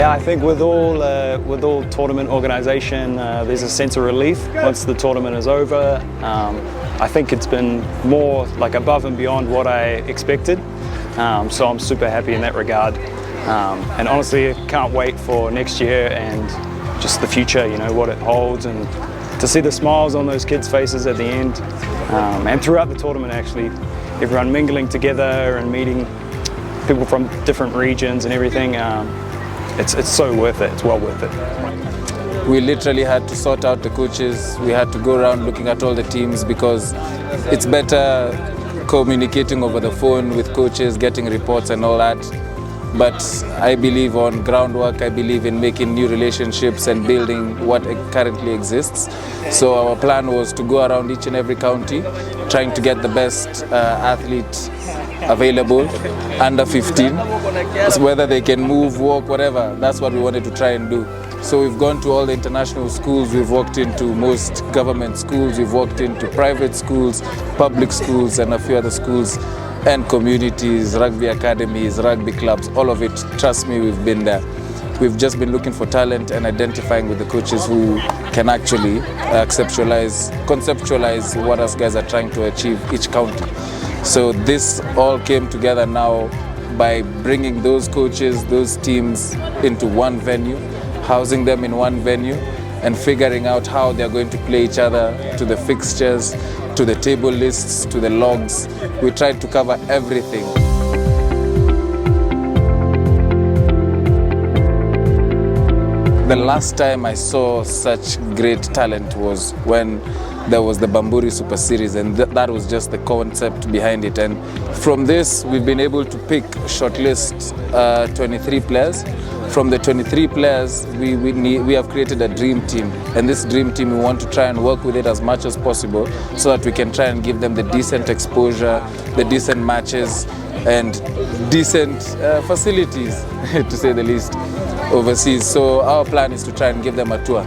Yeah, I think with all tournament organisation, there's a sense of relief once the tournament is over. I think it's been more like above and beyond what I expected, so I'm super happy in that regard. And honestly, I can't wait for next year and just the future, you know, what it holds, and to see the smiles on those kids' faces at the end, and throughout the tournament actually, everyone mingling together and meeting people from different regions and everything. It's so worth it, it's well worth it. We literally had to sort out the coaches. We had to go around looking at all the teams because it's better communicating over the phone with coaches, getting reports and all that. But I believe on groundwork, I believe in making new relationships and building what currently exists. So our plan was to go around each and every county, trying to get the best athlete available, under 15, so whether they can move, walk, whatever, that's what we wanted to try and do. So we've gone to all the international schools, we've walked into most government schools, we've walked into private schools, public schools and a few other schools and communities, rugby academies, rugby clubs, all of it. Trust me, we've been there. We've just been looking for talent and identifying with the coaches who can actually conceptualize what us guys are trying to achieve each county. So this all came together now by bringing those coaches, those teams into one venue, housing them in one venue and figuring out how they're going to play each other, to the fixtures, to the table lists, to the logs. We tried to cover everything. The last time I saw such great talent was when there was the Bamburi Super Series, and that was just the concept behind it. And from this, we've been able to pick, shortlist 23 players. From the 23 players, we have created a dream team. And this dream team, we want to try and work with it as much as possible so that we can try and give them the decent exposure, the decent matches, and decent facilities, to say the least, overseas. So our plan is to try and give them a tour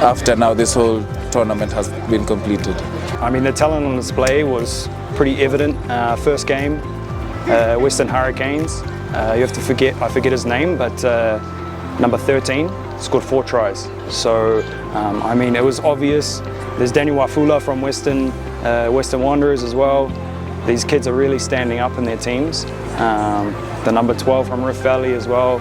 after now this whole tournament has been completed. I mean, the talent on display was pretty evident. First game, Western Hurricanes. You have to I forget his name, but number 13 scored 4 tries. So, I mean, it was obvious. There's Daniel Wafula from Western Wanderers as well. These kids are really standing up in their teams. The number 12 from Rift Valley as well.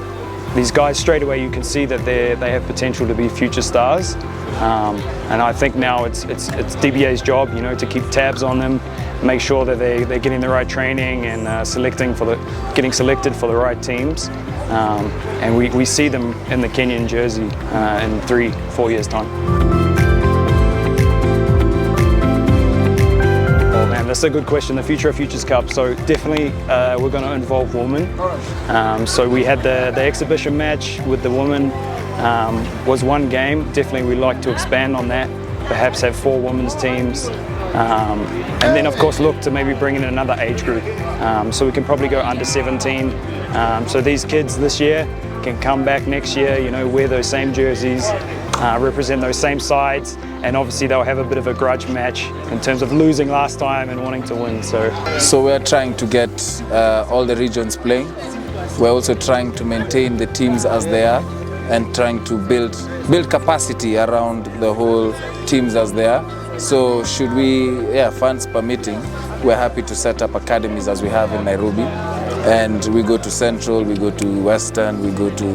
These guys, straight away you can see that they have potential to be future stars. And I think now it's DBA's job, you know, to keep tabs on them, make sure that they're getting the right training and getting selected for the right teams. And we see them in the Kenyan jersey in 3-4 years' time. Oh man, that's a good question. The future of Futures Cup. So definitely we're going to involve women. So we had the exhibition match with the women. Was one game. Definitely we'd like to expand on that, perhaps have 4 women's teams, and then of course look to maybe bring in another age group, so we can probably go under 17, so these kids this year can come back next year, you know, wear those same jerseys, represent those same sides, and obviously they'll have a bit of a grudge match in terms of losing last time and wanting to win. So we're trying to get all the regions playing. We're also trying to maintain the teams as they are and trying to build capacity around the whole teams as they are. So should we, funds permitting, we're happy to set up academies as we have in Nairobi. And we go to Central, we go to Western, we go to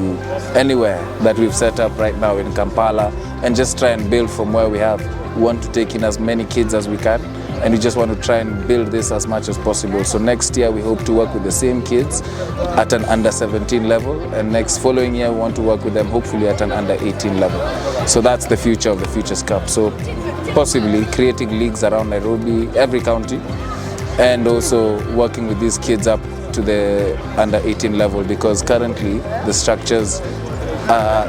anywhere that we've set up right now in Kampala, and just try and build from where we have. We want to take in as many kids as we can, and we just want to try and build this as much as possible. So next year we hope to work with the same kids at an under 17 level, and following year we want to work with them hopefully at an under 18 level. So that's the future of the Futures Cup. So possibly creating leagues around Nairobi, every county, and also working with these kids up to the under 18 level, because currently the structures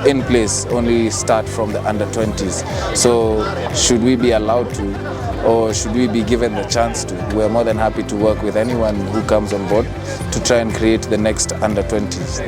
in place only start from the under 20s. So should we be allowed to, or should we be given the chance to, we're more than happי to work with anyone who comes on board to try and create the next under 20s.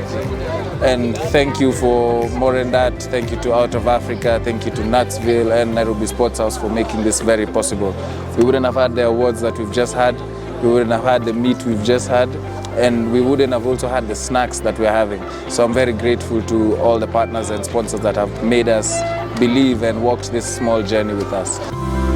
And thank you for more than that. Thank you to Out of Africa, thank you to Nutsville and Nairobi Sports House for making this very possible. We wouldn't have had the awards that we've just had, we wouldn't have had the meet we've just had and we wouldn't have also had the snacks that we're having. So I'm very grateful to all the partners and sponsors that have made us believe and walked this small journey with us.